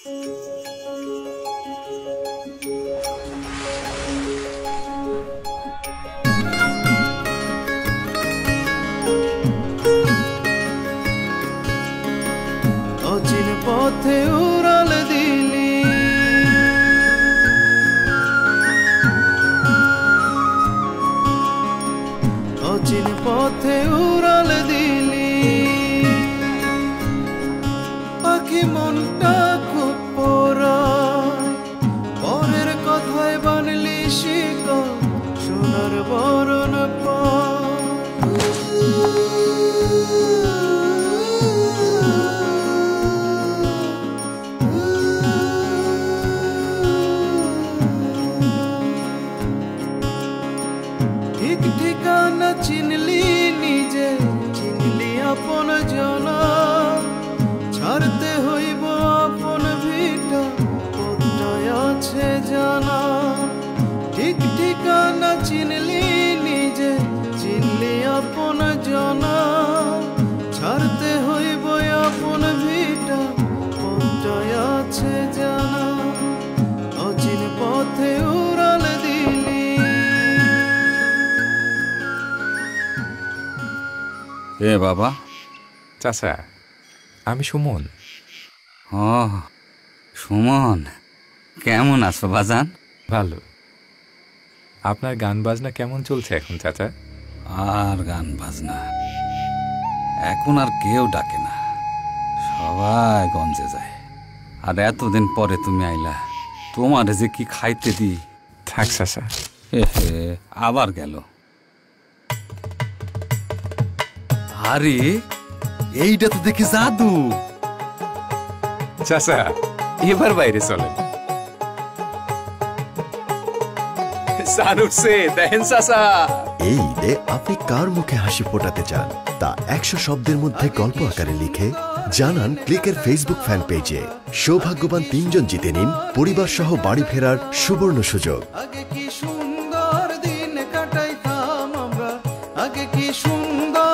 অচিন পথে উড়াল দিলি, অচিন পথে উড়াল দিলি, পাখি মনটা খুব পরায়, পরের কথায় বানলি শিকল সোনার বরণ ঠিক ঠিকানা চিনলি নিজে, চিনলি আপন জনা, ছাড়তে হইব আপন ভিটা কোথায় আছে জানা। ঠিক ঠিকানা চিনলি নিজে, চিনলি আপন জনা, ছাড়তে হইব আপন ভিটা কোথায় আছে জানা। অচিন পথে উড়াল দিলি। এ বাবা। চাচা, আমি সুমন। ও সুমন, কেমন আছো বাজান? ভালো। আপনার গান বাজনা কেমন চলছে এখন চাচা? আর গান বাজনা এখন আর কেউ ডাকে না, সবাই গঞ্জে যায়। আর এতদিন পরে তুমি আইলা, তোমার যে কি খাইতে দি। থাক চাচা। আবার গেল। আরে এইটা তো দেখি জাদু। চাচা, এবার বাইরে চলেন। দেখেন চাচা, এই ঈদে আপনি কার মুখে হাসি ফোটাতে চান তা 100 শব্দের মধ্যে গল্প আকারে লিখে জানান ক্লিকের ফেসবুক ফ্যান পেজে। সৌভাগ্যবান 3 জন জিতে নিন পরিবার সহ বাড়ি ফেরার সুবর্ণ সুযোগ। আগে কি সুন্দর দিন কাটাইতাম আমরা, আগে কি সুন্দর